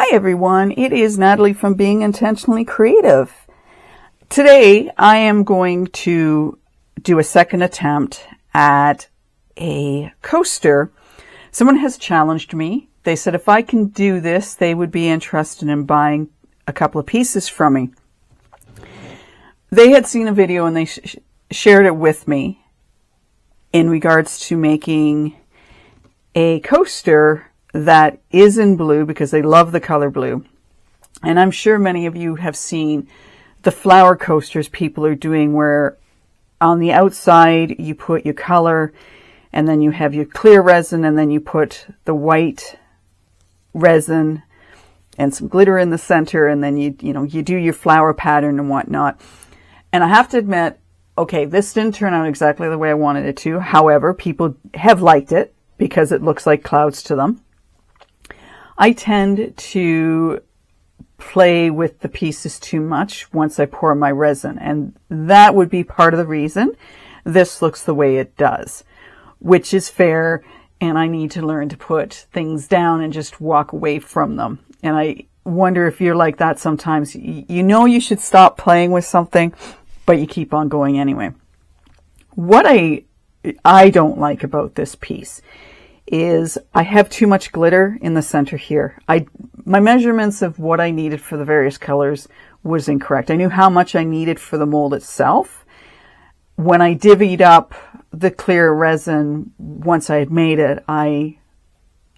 Hi everyone, it is Natalie from Being Intentionally Creative. Today I am going to do a second attempt at a coaster. Someone has challenged me. They said if I can do this, they would be interested in buying a couple of pieces from me. They had seen a video and they shared it with me in regards to making a coaster that is in blue because they love the color blue. And I'm sure many of you have seen the flower coasters people are doing where on the outside you put your color and then you have your clear resin and then you put the white resin and some glitter in the center and then you do your flower pattern and whatnot. And I have to admit, okay, this didn't turn out exactly the way I wanted it to. However, people have liked it because it looks like clouds to them. I tend to play with the pieces too much once I pour my resin, and that would be part of the reason this looks the way it does, which is fair, and I need to learn to put things down and just walk away from them. And I wonder if you're like that sometimes. You know you should stop playing with something, but you keep on going anyway. What I don't like about this piece is I have too much glitter in the center here. My measurements of what I needed for the various colors was incorrect. I knew how much I needed for the mold itself. When I divvied up the clear resin, once I had made it, I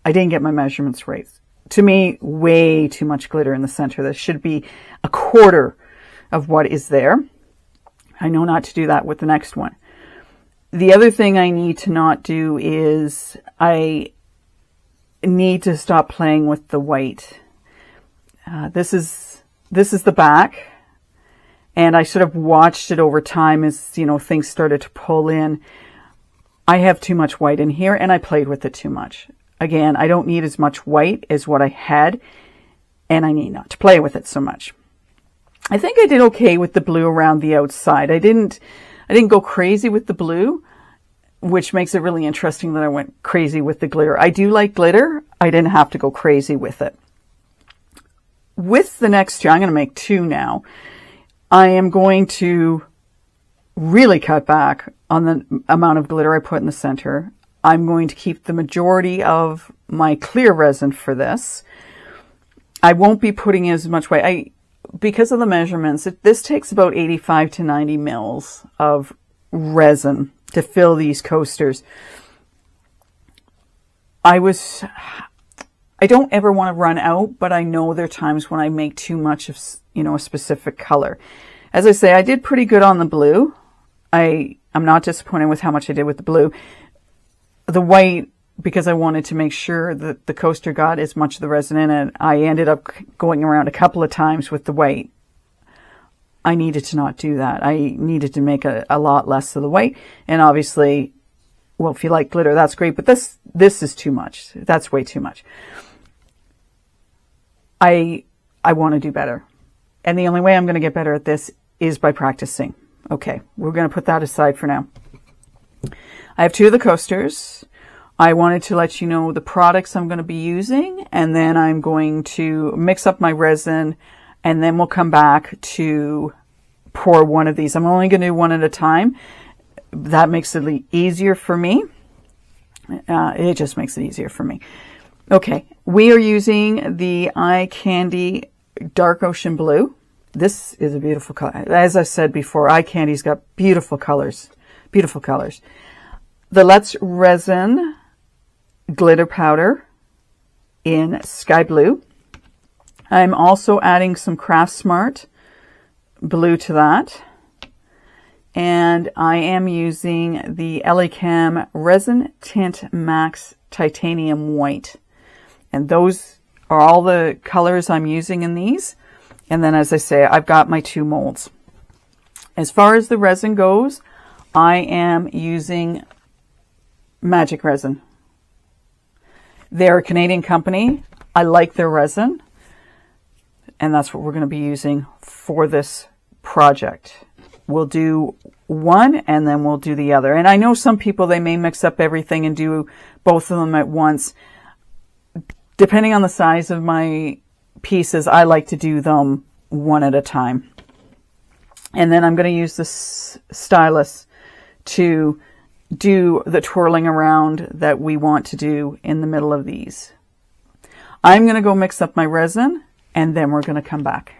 didn't get my measurements right. To me, way too much glitter in the center. There should be a quarter of what is there. I know not to do that with the next one. The other thing I need to not do is I need to stop playing with the white. This is the back, and I sort of watched it over time as things started to pull in. I have too much white in here, and I played with it too much. Again, I don't need as much white as what I had, and I need not to play with it so much. I think I did okay with the blue around the outside. I didn't go crazy with the blue, which makes it really interesting that I went crazy with the glitter. I do like glitter. I didn't have to go crazy with it. With the next two, I'm going to make two now. I am going to really cut back on the amount of glitter I put in the center. I'm going to keep the majority of my clear resin for this. I won't be putting as much white. Because of the measurements, this takes about 85 to 90 mils of resin to fill these coasters. I don't ever want to run out, but I know there are times when I make too much of, a specific color. As I say, I did pretty good on the blue. I'm not disappointed with how much I did with the blue. The white, because I wanted to make sure that the coaster got as much of the resin in it, I ended up going around a couple of times with the white. I needed to not do that. I needed to make a lot less of the white. And obviously, well, if you like glitter, that's great, but this is too much. That's way too much. I want to do better. And the only way I'm going to get better at this is by practicing. Okay, we're going to put that aside for now. I have two of the coasters. I wanted to let you know the products I'm going to be using, and then I'm going to mix up my resin, and then we'll come back to pour one of these. I'm only going to do one at a time. That makes it easier for me. It just makes it easier for me. Okay, we are using the Eye Candy Dark Ocean Blue. This is a beautiful color. As I said before, Eye Candy's got beautiful colors. Beautiful colors. The Let's Resin glitter powder in sky blue. I'm also adding some Craftsmart blue to that. And I am using the Eli Chem Resin Tint Max Titanium White. And those are all the colors I'm using in these. And then, as I say, I've got my two molds. As far as the resin goes, I am using Magic Resin. They're a Canadian company. I like their resin, and that's what we're going to be using for this project. We'll do one and then we'll do the other. And I know some people, they may mix up everything and do both of them at once. Depending on the size of my pieces, I like to do them one at a time. And then I'm going to use this stylus to do the twirling around that we want to do in the middle of these. I'm going to go mix up my resin, and then we're going to come back.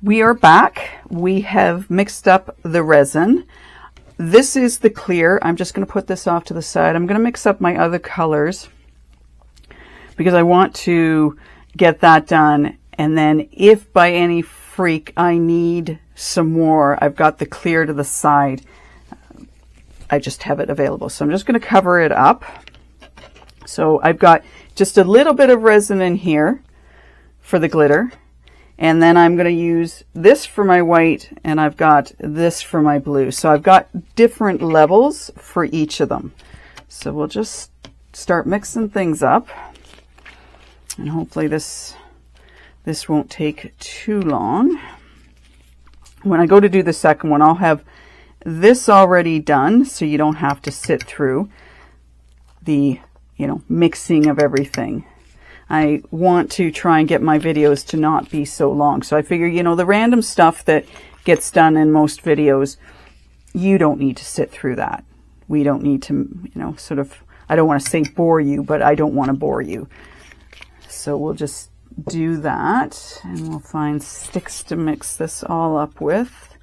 We are back. We have mixed up the resin. This is the clear. I'm just going to put this off to the side. I'm going to mix up my other colors because I want to get that done. And then if by any freak I need some more, I've got the clear to the side. I just have it available. So I'm just going to cover it up. So I've got just a little bit of resin in here for the glitter. And then I'm going to use this for my white, and I've got this for my blue. So I've got different levels for each of them. So we'll just start mixing things up. And hopefully this won't take too long. When I go to do the second one, I'll have this already done, so you don't have to sit through the, mixing of everything. I want to try and get my videos to not be so long. So I figure, the random stuff that gets done in most videos, you don't need to sit through that. We don't need to, I don't want to say bore you, but I don't want to bore you. So we'll just do that, and we'll find sticks to mix this all up with.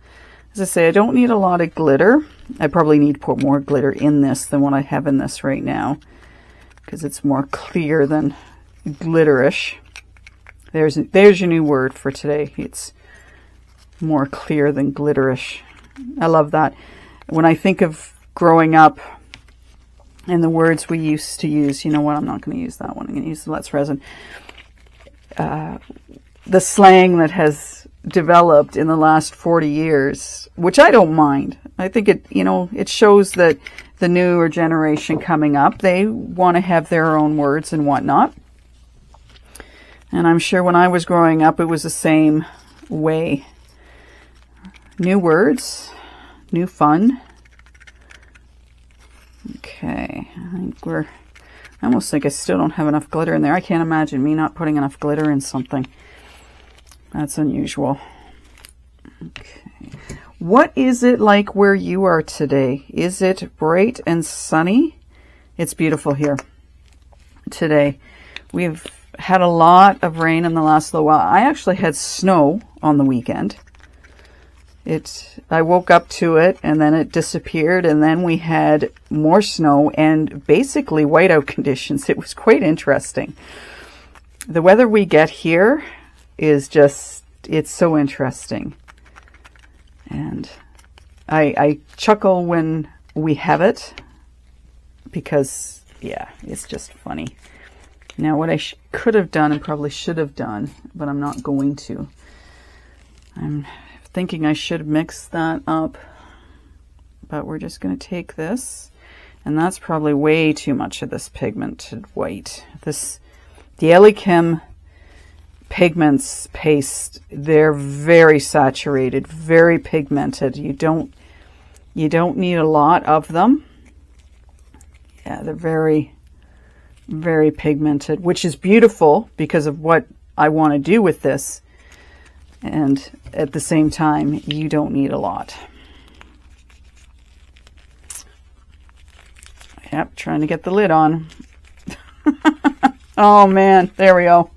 As I say, I don't need a lot of glitter. I probably need to put more glitter in this than what I have in this right now, because it's more clear than glitterish. There's your new word for today. It's more clear than glitterish. I love that. When I think of growing up and the words we used to use, I'm not going to use that one. I'm going to use the Let's Resin. The slang that has developed in the last 40 years, which I don't mind. I think it shows that the newer generation coming up, they want to have their own words and whatnot. And I'm sure when I was growing up, it was the same way. New words, new fun. Okay, I almost think I still don't have enough glitter in there. I can't imagine me not putting enough glitter in something. That's unusual. Okay. What is it like where you are today? Is it bright and sunny? It's beautiful here today. We've had a lot of rain in the last little while. I actually had snow on the weekend. I woke up to it, and then it disappeared, and then we had more snow and basically whiteout conditions. It was quite interesting. The weather we get here is just, it's so interesting. And I chuckle when we have it because, yeah, it's just funny. Now, what I could have done and probably should have done, but I'm not going to. I'm thinking I should mix that up, but we're just going to take this, and that's probably way too much of this pigmented white. The Eli Chem pigments paste, they're very saturated, very pigmented. You don't need a lot of them. Yeah, they're very, very pigmented, which is beautiful because of what I want to do with this. And at the same time, you don't need a lot. Yep, trying to get the lid on. Oh man, there we go.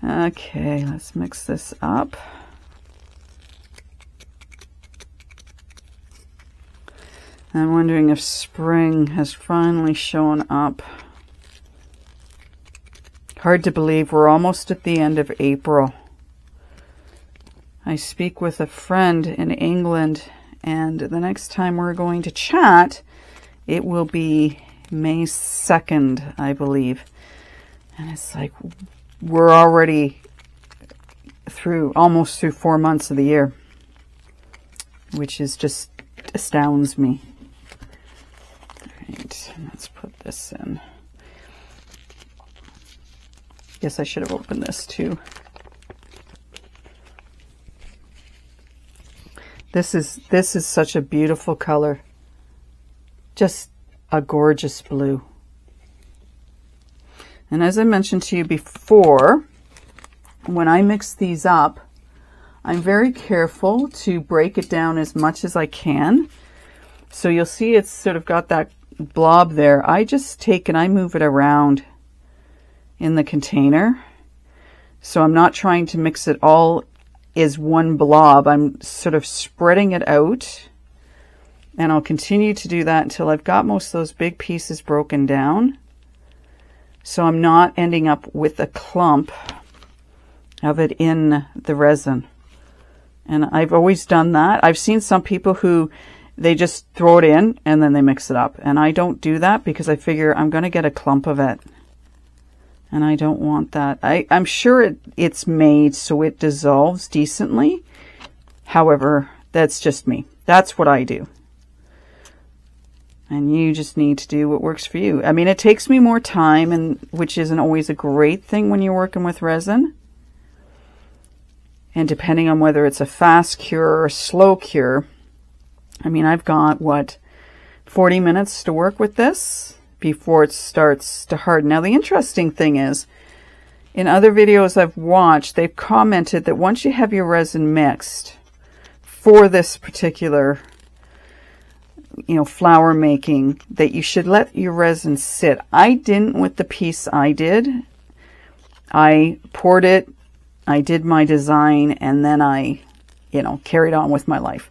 Okay, let's mix this up. I'm wondering if spring has finally shown up. Hard to believe we're almost at the end of April. I speak with a friend in England, and the next time we're going to chat, it will be May 2nd, I believe. And it's like we're already almost through 4 months of the year, which is just astounds me. All right, let's put this in. Guess I should have opened this too. This is such a beautiful color. Just a gorgeous blue. And as I mentioned to you before, when I mix these up, I'm very careful to break it down as much as I can. So you'll see it's sort of got that blob there. I just take and I move it around in the container. So I'm not trying to mix it all as one blob. I'm sort of spreading it out. And I'll continue to do that until I've got most of those big pieces broken down. So I'm not ending up with a clump of it in the resin. And I've always done that. I've seen some people who they just throw it in and then they mix it up. And I don't do that because I figure I'm going to get a clump of it. And I don't want that. I'm sure it's made so it dissolves decently. However, that's just me. That's what I do. And you just need to do what works for you. I mean, it takes me more time, and which isn't always a great thing when you're working with resin. And depending on whether it's a fast cure or a slow cure, I mean, I've got, 40 minutes to work with this before it starts to harden. Now, the interesting thing is, in other videos I've watched, they've commented that once you have your resin mixed for this particular flower making, that you should let your resin sit. I didn't with the piece I did. I poured it, I did my design, and then I, carried on with my life.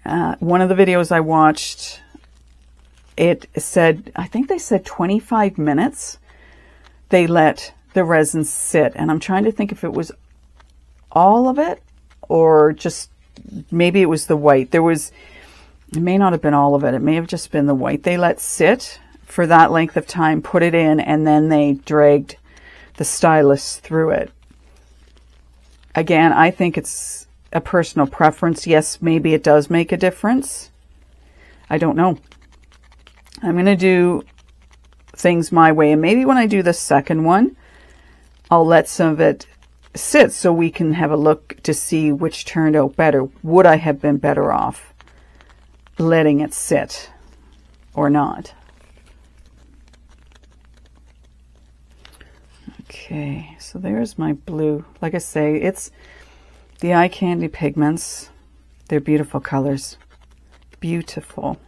One of the videos I watched, it said, I think they said 25 minutes they let the resin sit. And I'm trying to think if it was all of it or just maybe it was the white. It may not have been all of it. It may have just been the white. They let sit for that length of time, put it in, and then they dragged the stylus through it. Again, I think it's a personal preference. Yes, maybe it does make a difference. I don't know. I'm going to do things my way. And maybe when I do the second one, I'll let some of it sit so we can have a look to see which turned out better. Would I have been better off letting it sit or not? Okay, so there's my blue. Like I say, it's the eye candy pigments. They're beautiful colors. Beautiful.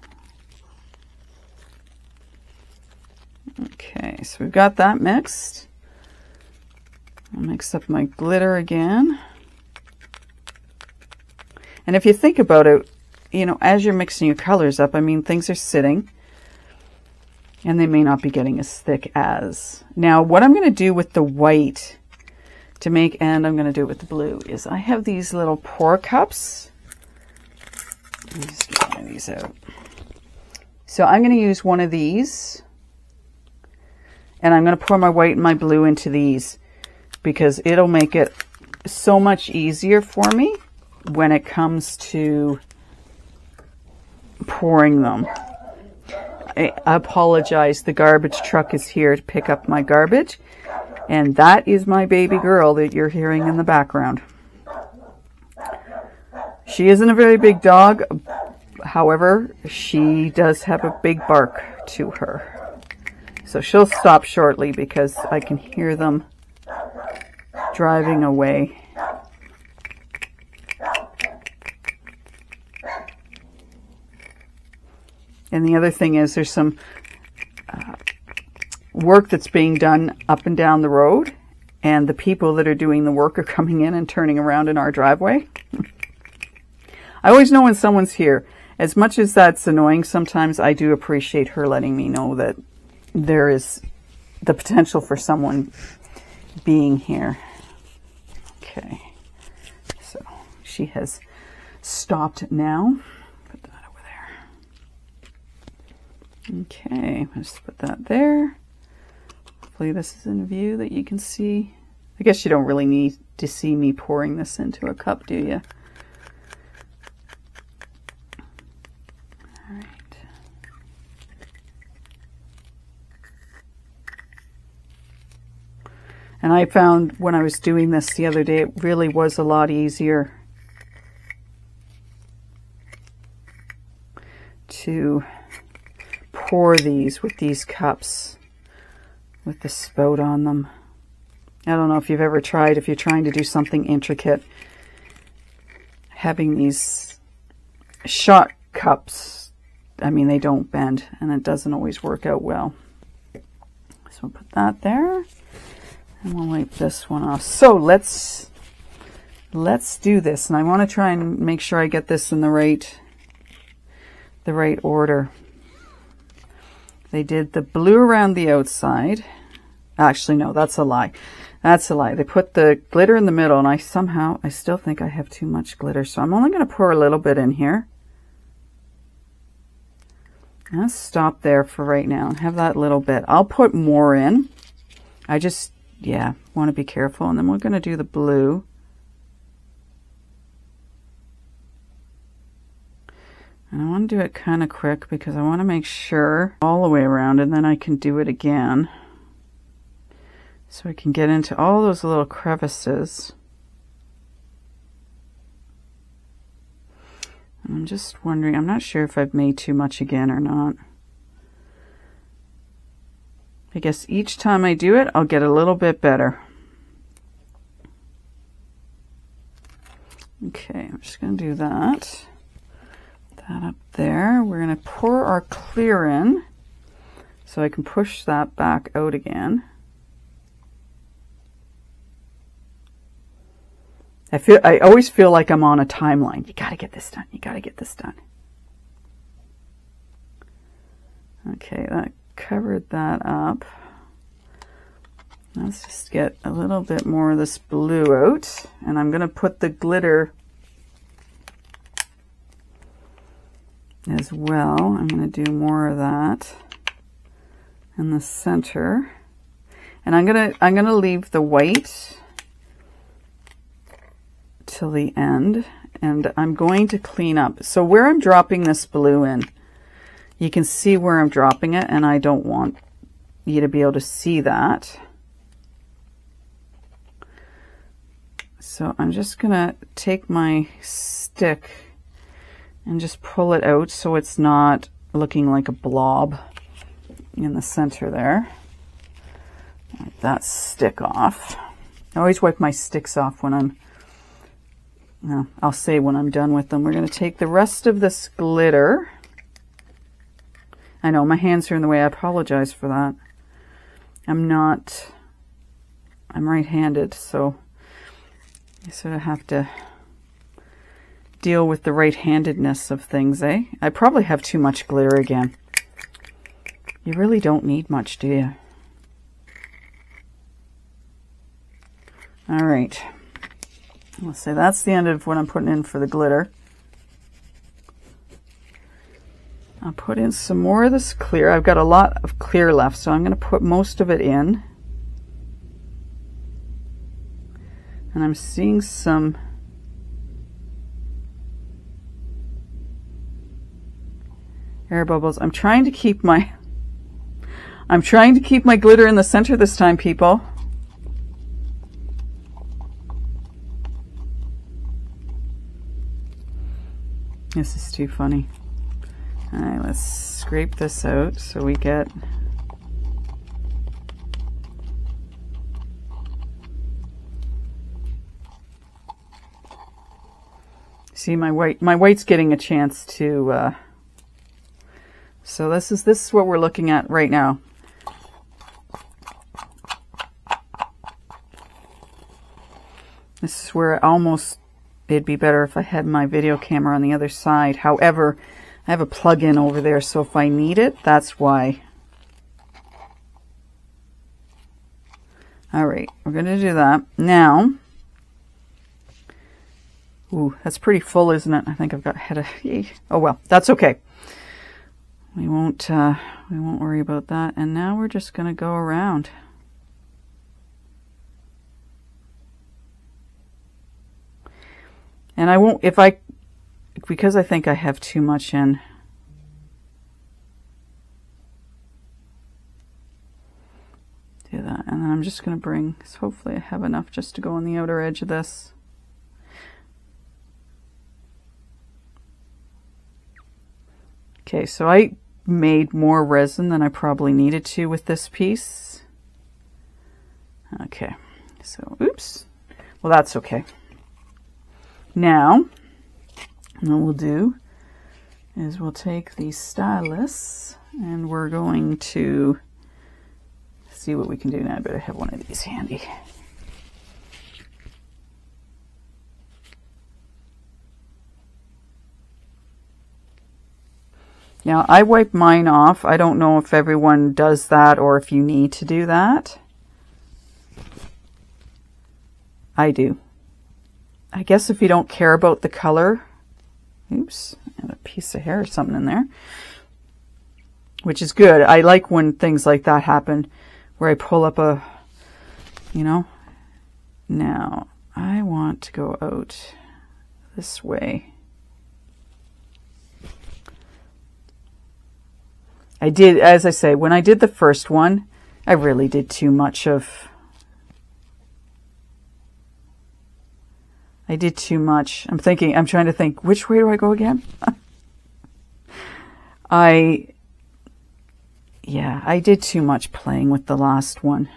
Okay, so we've got that mixed. I'll mix up my glitter again. And if you think about it, as you're mixing your colors up, I mean, things are sitting and they may not be getting as thick as. Now, what I'm going to do with the white and I'm going to do it with the blue, is I have these little pour cups. Let me just get one of these out. So I'm going to use one of these and I'm going to pour my white and my blue into these because it'll make it so much easier for me when it comes to pouring them. I apologize. The garbage truck is here to pick up my garbage. And that is my baby girl that you're hearing in the background. She isn't a very big dog. However, she does have a big bark to her. So she'll stop shortly because I can hear them driving away. And the other thing is there's some work that's being done up and down the road, and the people that are doing the work are coming in and turning around in our driveway. I always know when someone's here. As much as that's annoying sometimes, I do appreciate her letting me know that there is the potential for someone being here. Okay, so she has stopped now. Put that over there. Okay, let's put that there. Hopefully this is in view that you can see. I guess you don't really need to see me pouring this into a cup, do you? All right. And I found when I was doing this the other day, it really was a lot easier to pour these with these cups with the spout on them. I don't know if you've ever tried, if you're trying to do something intricate, having these shot cups, I mean, they don't bend and it doesn't always work out well. So we'll put that there and we'll wipe this one off. So let's do this, and I want to try and make sure I get this in the right order. They did the blue around the outside. Actually, no, that's a lie. That's a lie. They put the glitter in the middle, and I still think I have too much glitter, so I'm only going to pour a little bit in here. I'll stop there for right now and have that little bit. I'll put more in. I just, yeah, want to be careful, and then we're going to do the blue. And I want to do it kind of quick because I want to make sure all the way around, and then I can do it again. So I can get into all those little crevices. And I'm just wondering, I'm not sure if I've made too much again or not. I guess each time I do it, I'll get a little bit better. Okay, I'm just going to do that. That up there. We're going to pour our clear in so I can push that back out again. I always feel like I'm on a timeline. You got to get this done. You got to get this done. Okay, that covered that up. Let's just get a little bit more of this blue out, and I'm going to put the glitter as well. I'm going to do more of that in the center, and I'm going to leave the white till the end, and I'm going to clean up. So where I'm dropping this blue in, you can see where I'm dropping it, and I don't want you to be able to see that. So I'm just going to take my stick and just pull it out so it's not looking like a blob in the center there. Wipe that stick off. I always wipe my sticks off when I'm, no, I'll say when I'm done with them. We're going to take the rest of this glitter. I know my hands are in the way. I apologize for that. I'm right-handed, so I sort of have to deal with the right-handedness of things, eh? I probably have too much glitter again. You really don't need much, do you? All right. Let's say that's the end of what I'm putting in for the glitter. I'll put in some more of this clear. I've got a lot of clear left, so I'm going to put most of it in. And I'm seeing some air bubbles. I'm trying to keep my glitter in the center this time, people. This is too funny. All right, let's scrape this out so we get see my white's getting a chance to so this is what we're looking at right now. This is where it'd be better if I had my video camera on the other side. However, I have a plug-in over there, so if I need it, that's why. All right, we're going to do that. Now, ooh, that's pretty full, isn't it? I think I've got head of, oh well, that's okay. We won't worry about that. And now we're just going to go around. And I won't, because I think I have too much in. Do that. And then I'm just going to bring, so hopefully I have enough just to go on the outer edge of this. Okay, so I made more resin than I probably needed to with this piece. Okay, so oops. Well, that's okay. Now, what we'll do is we'll take the stylus and we're going to see what we can do now. I better have one of these handy. Now, I wipe mine off. I don't know if everyone does that or if you need to do that. I do. I guess if you don't care about the color, oops, and a piece of hair or something in there, which is good. I like when things like that happen, where I pull up a, you know. Now, I want to go out this way. I did, as I say, when I did the first one, I really did too much of, I'm trying to think, which way do I go again? I did too much playing with the last one.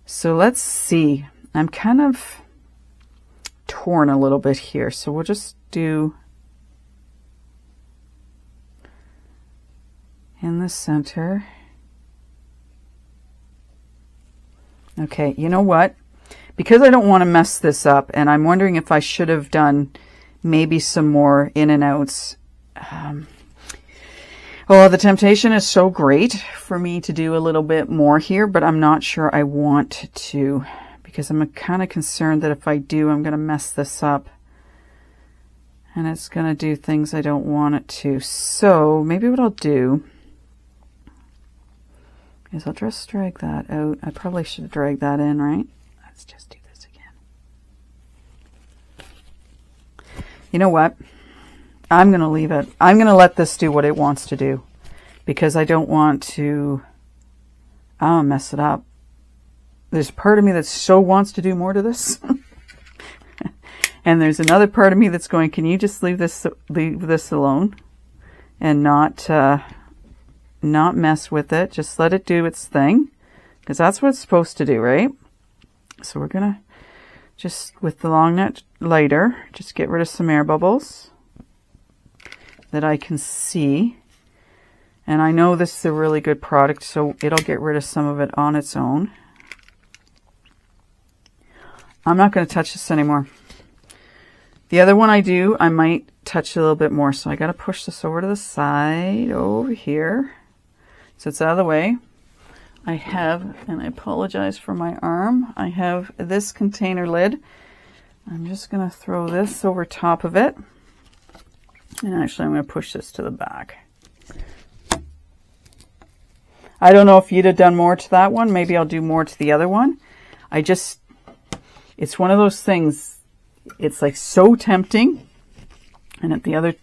So let's see. I'm kind of torn a little bit here. So we'll just do in the center. Okay, you know what? Because I don't want to mess this up, and I'm wondering if I should have done maybe some more in and outs. Oh, the temptation is so great for me to do a little bit more here, but I'm not sure I want to, because I'm kind of concerned that if I do, I'm going to mess this up. And it's going to do things I don't want it to. So maybe what I'll do is I'll just drag that out. I probably should have dragged that in, right? Let's just do this again. You know what? I'm going to leave it. I'm going to let this do what it wants to do, because I don't want to mess it up. There's part of me that so wants to do more to this. And there's another part of me that's going, can you just leave this alone and not mess with it? Just let it do its thing, because that's what it's supposed to do, right? So we're going to just, with the long nut lighter, just get rid of some air bubbles that I can see. And I know this is a really good product, so it'll get rid of some of it on its own. I'm not going to touch this anymore. The other one I might touch a little bit more. So I got to push this over to the side over here, so it's out of the way. I have, and I apologize for my arm, I have this container lid. I'm just going to throw this over top of it. And actually, I'm going to push this to the back. I don't know if you'd have done more to that one. Maybe I'll do more to the other one. It's one of those things, it's like so tempting. And at the other,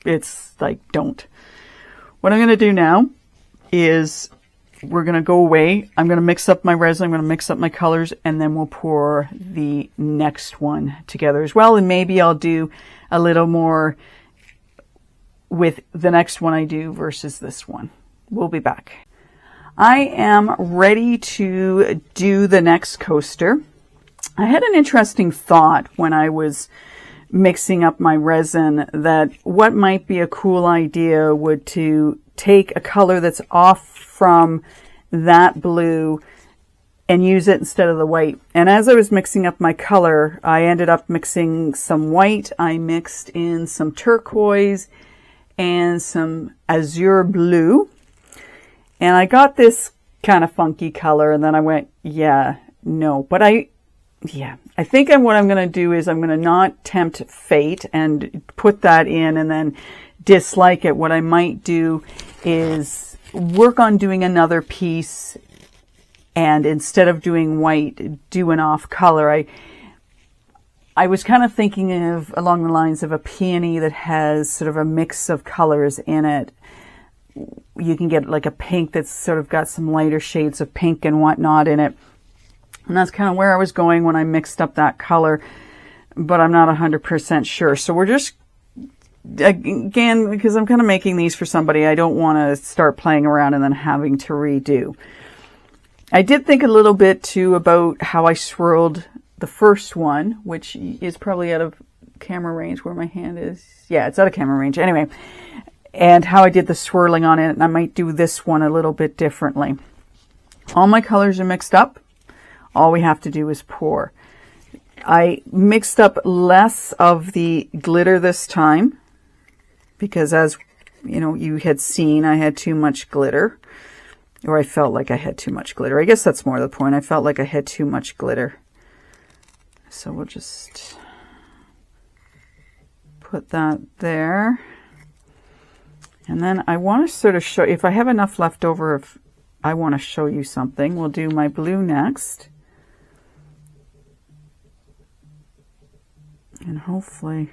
it's like, don't. What I'm going to do now is we're going to go away. I'm going to mix up my resin. I'm going to mix up my colors, and then we'll pour the next one together as well. And maybe I'll do a little more with the next one I do versus this one. We'll be back. I am ready to do the next coaster. I had an interesting thought when I was mixing up my resin that what might be a cool idea would to take a color that's off from that blue and use it instead of the white. And as I was mixing up my color, I ended up mixing some white. I mixed in some turquoise and some azure blue. And I got this kind of funky color, and then I went, yeah, no. But I think what I'm going to do is I'm going to not tempt fate and put that in and then dislike it. What I might do is work on doing another piece, and instead of doing white, do an off color. I was kind of thinking of along the lines of a peony that has sort of a mix of colors in it. You can get like a pink that's sort of got some lighter shades of pink and whatnot in it. And that's kind of where I was going when I mixed up that color, but I'm not 100% sure. So we're just, again, because I'm kind of making these for somebody, I don't want to start playing around and then having to redo. I did think a little bit too about how I swirled the first one, which is probably out of camera range where my hand is. Yeah, it's out of camera range. Anyway, and how I did the swirling on it, and I might do this one a little bit differently. All my colors are mixed up. All we have to do is pour. I mixed up less of the glitter this time because, as you know, you had seen, I had too much glitter, or I felt like I had too much glitter. I guess that's more the point. I felt like I had too much glitter. So we'll just put that there. And then I want to sort of show, if I have enough left over, if I want to show you something, we'll do my blue next. And hopefully,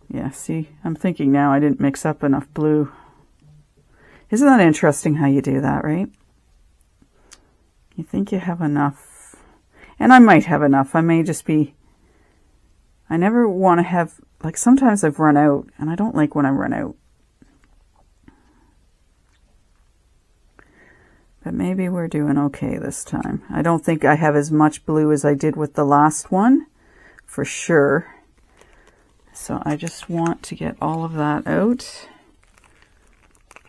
yeah, see, I'm thinking now I didn't mix up enough blue. Isn't that interesting how you do that, right? You think you have enough, and I might have enough. I may just be, I never want to have, like sometimes I've run out, and I don't like when I run out. But maybe we're doing okay this time. I don't think I have as much blue as I did with the last one. For sure. So I just want to get all of that out.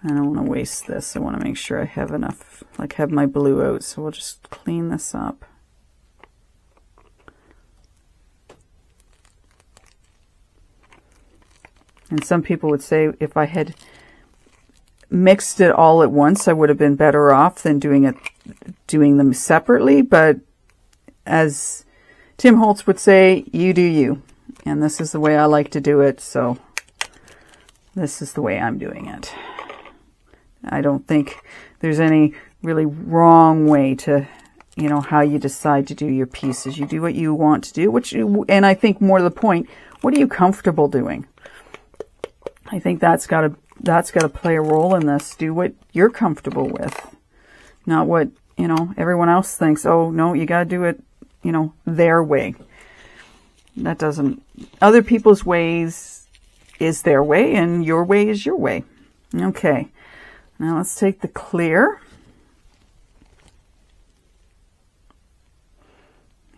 I don't want to waste this. I want to make sure I have enough, like have my blue out. So we'll just clean this up. And some people would say if I had mixed it all at once, I would have been better off than doing them separately. But as Tim Holtz would say, you do you. And this is the way I like to do it, so this is the way I'm doing it. I don't think there's any really wrong way to, you know, how you decide to do your pieces. You do what you want to do, and I think more to the point, what are you comfortable doing? I think that's got to play a role in this. Do what you're comfortable with, not what, you know, everyone else thinks. Oh, no, you got to do it, you know, their way. That doesn't, other people's ways is their way and your way is your way. Okay. Now let's take the clear.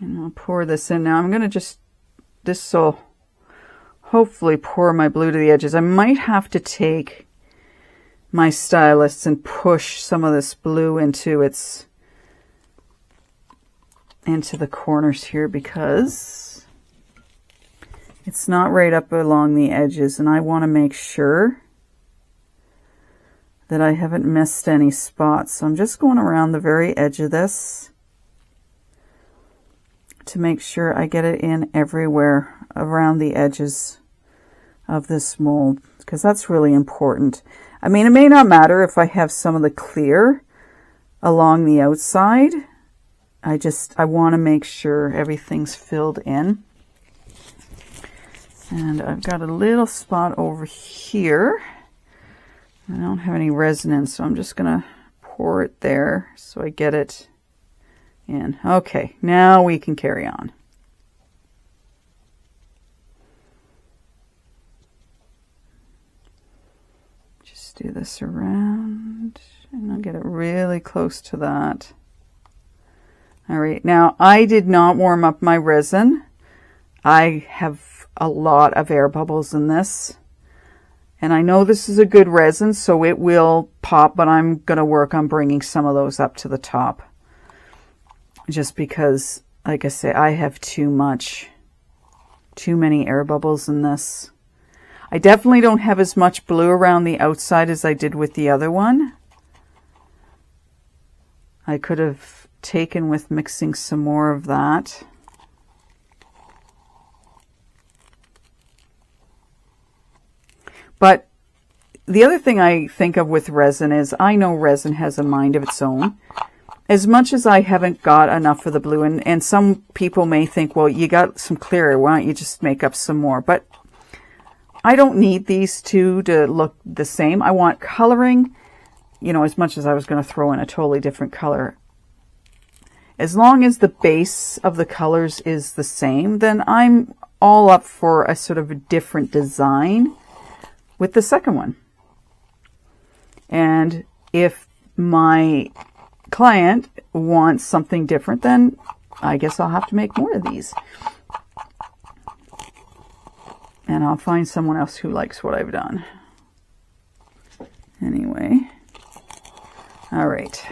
And I'll pour this in. Now I'm going to this will hopefully pour my blue to the edges. I might have to take my stylus and push some of this blue into the corners here because it's not right up along the edges, and I want to make sure that I haven't missed any spots. So I'm just going around the very edge of this to make sure I get it in everywhere around the edges of this mold, because that's really important. I mean, it may not matter if I have some of the clear along the outside. I want to make sure everything's filled in. And I've got a little spot over here. I don't have any resin in, so I'm just going to pour it there so I get it in. Okay, now we can carry on. Just do this around, and I'll get it really close to that. All right, now I did not warm up my resin. I have a lot of air bubbles in this. And I know this is a good resin, so it will pop, but I'm going to work on bringing some of those up to the top. Just because, like I say, I have too many air bubbles in this. I definitely don't have as much blue around the outside as I did with the other one. I could have taken with mixing some more of that. But the other thing I think of with resin is I know resin has a mind of its own. As much as I haven't got enough of the blue, and some people may think, well, you got some clear, why don't you just make up some more? But I don't need these two to look the same. I want coloring, you know, as much as I was going to throw in a totally different color. As long as the base of the colors is the same, then I'm all up for a sort of a different design with the second one. And if my client wants something different, then I guess I'll have to make more of these. And I'll find someone else who likes what I've done. Anyway. All right.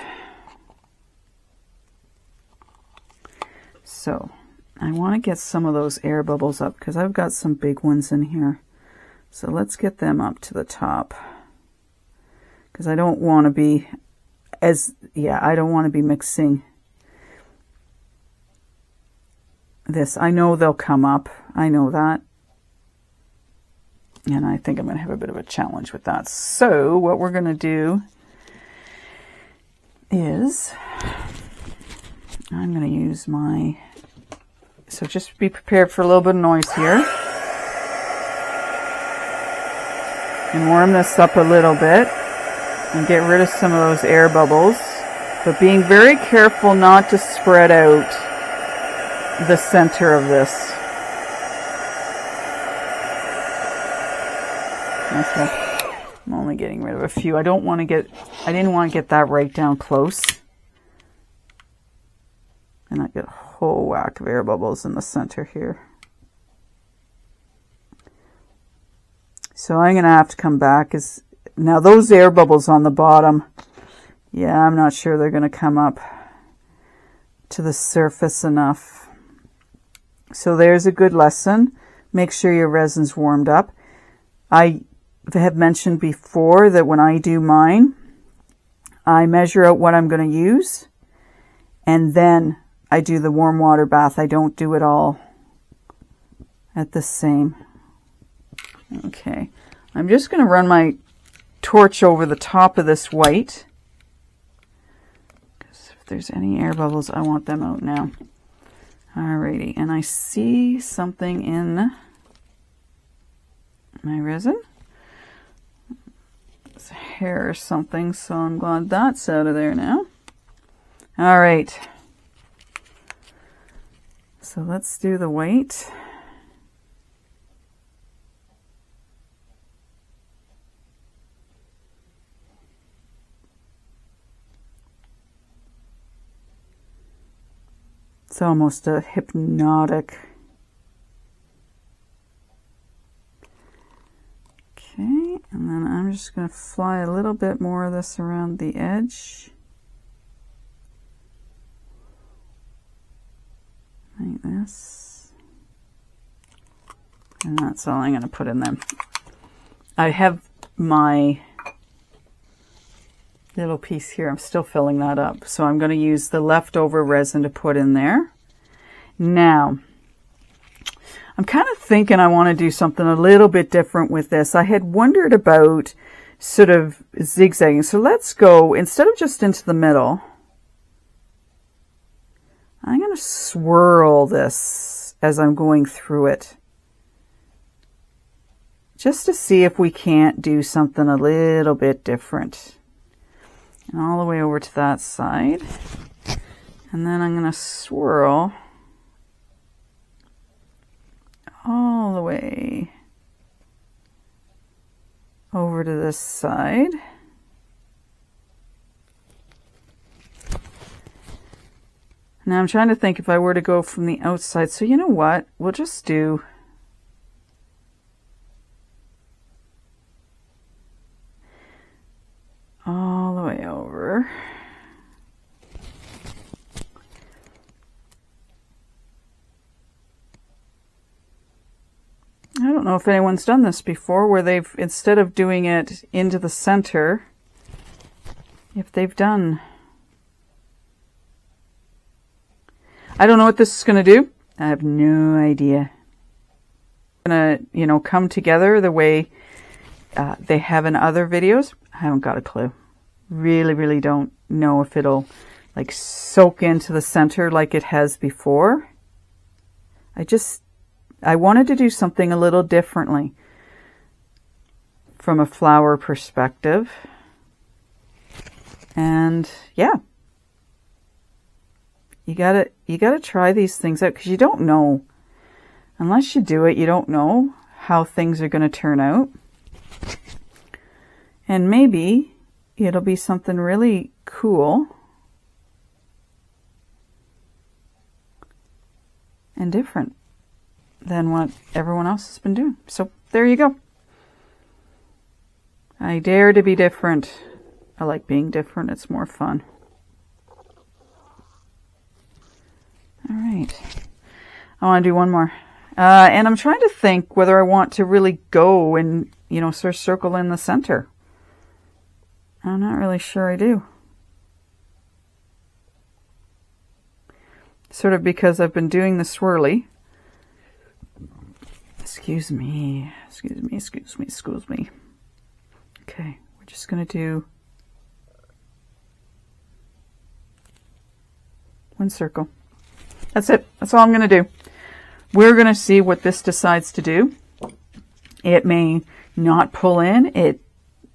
So I want to get some of those air bubbles up because I've got some big ones in here. So let's get them up to the top. Because I don't want to be I don't want to be mixing this. I know they'll come up. I know that. And I think I'm going to have a bit of a challenge with that. So what we're going to do is I'm going to use my... So just be prepared for a little bit of noise here. And warm this up a little bit. And get rid of some of those air bubbles. But being very careful not to spread out the center of this. Okay. I'm only getting rid of a few. I didn't want to get that right down close. And I get a whole whack of air bubbles in the center here. So I'm going to have to come back. Now those air bubbles on the bottom, yeah, I'm not sure they're going to come up to the surface enough. So there's a good lesson. Make sure your resin's warmed up. I have mentioned before that when I do mine, I measure out what I'm going to use, and then I do the warm water bath. I don't do it all at the same. Okay, I'm just going to run my torch over the top of this white, because if there's any air bubbles, I want them out now. Alrighty, and I see something in my resin. It's hair or something, so I'm glad that's out of there now. All right. So let's do the white. It's almost a hypnotic. Okay, and then I'm just going to fly a little bit more of this around the edge. Like this. And that's all I'm going to put in them. I have my little piece here. I'm still filling that up. So I'm going to use the leftover resin to put in there. Now, I'm kind of thinking I want to do something a little bit different with this. I had wondered about sort of zigzagging. So let's go, instead of just into the middle, I'm going to swirl this as I'm going through it. Just to see if we can't do something a little bit different. And all the way over to that side. And then I'm going to swirl all the way over to this side. Now I'm trying to think if I were to go from the outside. So you know what? We'll just do all the way over. I don't know if anyone's done this before, where they've, instead of doing it into the center, if they've done... I don't know what this is going to do. I have no idea. It's going to, you know, come together the way they have in other videos. I haven't got a clue. Really don't know if it'll like soak into the center like it has before. I wanted to do something a little differently from a flower perspective. And yeah, you gotta try these things out, because you don't know. Unless you do it, you don't know how things are going to turn out. And maybe it'll be something really cool and different than what everyone else has been doing. So there you go. I dare to be different. I like being different. It's more fun. All right. I want to do one more. And I'm trying to think whether I want to really go and, you know, sort of circle in the center. I'm not really sure I do. Sort of because I've been doing the swirly. Excuse me. Okay, we're just going to do one circle. That's it. That's all I'm going to do. We're going to see what this decides to do. It may not pull in. It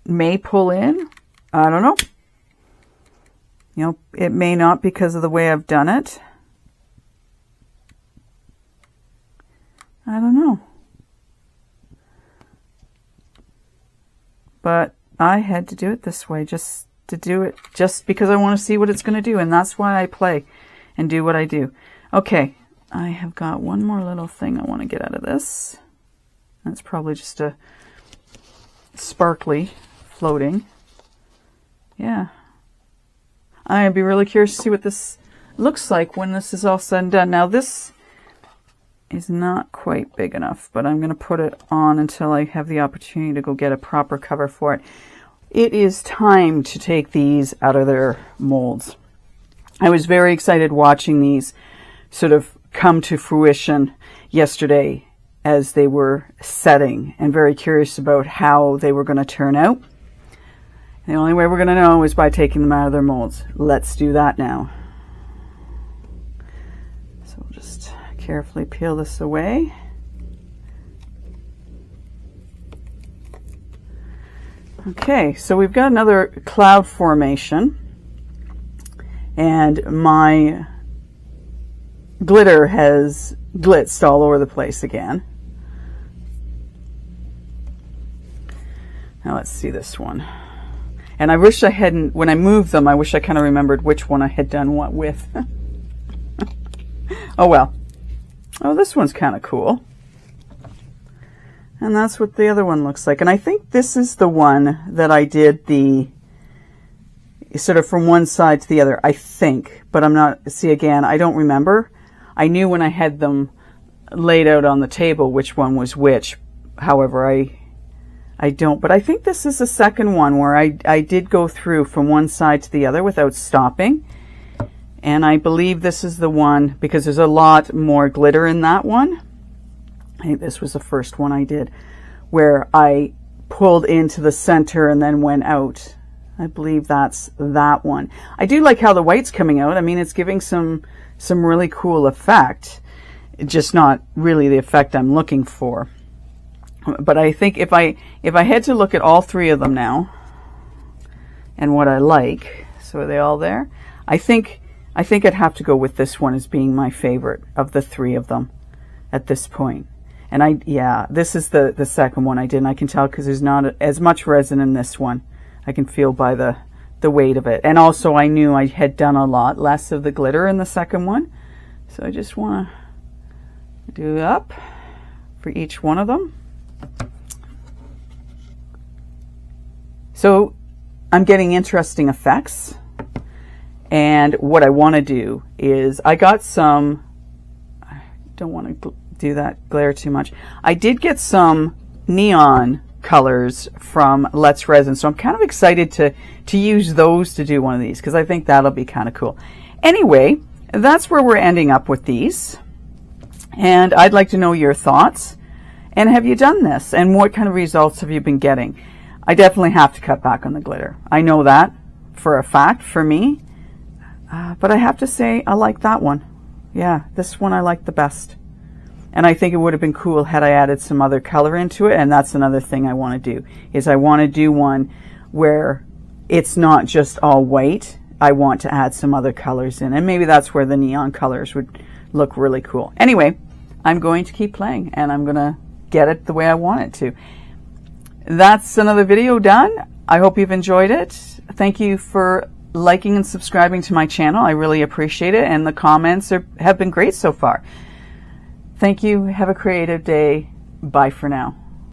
may pull in. I don't know. You know, it may not because of the way I've done it. I don't know. But I had to do it this way just because I want to see what it's going to do. And that's why I play and do what I do. Okay, I have got one more little thing I want to get out of this. That's probably just a sparkly floating. Yeah. I'd be really curious to see what this looks like when this is all said and done. Now this is not quite big enough, but I'm going to put it on until I have the opportunity to go get a proper cover for it. It is time to take these out of their molds. I was very excited watching these sort of come to fruition yesterday as they were setting, and very curious about how they were going to turn out. The only way we're going to know is by taking them out of their molds. Let's do that now. So we'll just carefully peel this away. Okay, so we've got another cloud formation, and my glitter has glitzed all over the place again. Now let's see this one. And I wish I hadn't, when I moved them, I wish I kind of remembered which one I had done what with. Oh well. Oh, this one's kind of cool. And that's what the other one looks like. And I think this is the one that I did the sort of from one side to the other, I think. But I'm not, see again, I don't remember. I knew when I had them laid out on the table which one was which. However, I don't. But I think this is the second one where I did go through from one side to the other without stopping. And I believe this is the one, because there's a lot more glitter in that one. I think this was the first one I did, where I pulled into the center and then went out. I believe that's that one. I do like how the white's coming out. I mean, it's giving some really cool effect. Just not really the effect I'm looking for. But I think if I had to look at all three of them now, and what I like, so are they all there? I think I'd have to go with this one as being my favorite of the three of them at this point. And yeah, this is the second one I did, and I can tell because there's not as much resin in this one. I can feel by the weight of it. And also I knew I had done a lot less of the glitter in the second one. So I just want to do up for each one of them. So I'm getting interesting effects. And what I want to do is, I got some, I don't want to do that glare too much. I did get some neon colors from Let's Resin, so I'm kind of excited to use those to do one of these, because I think that'll be kind of cool. Anyway, that's where we're ending up with these. And I'd like to know your thoughts. And have you done this? And what kind of results have you been getting? I definitely have to cut back on the glitter. I know that for a fact for me. But I have to say, I like that one. Yeah, this one I like the best. And I think it would have been cool had I added some other color into it. And that's another thing I want to do, is I want to do one where it's not just all white. I want to add some other colors in. And maybe that's where the neon colors would look really cool. Anyway, I'm going to keep playing, and I'm going to get it the way I want it to. That's another video done. I hope you've enjoyed it. Thank you for liking and subscribing to my channel. I really appreciate it, and the comments have been great so far. Thank you. Have a creative day. Bye for now.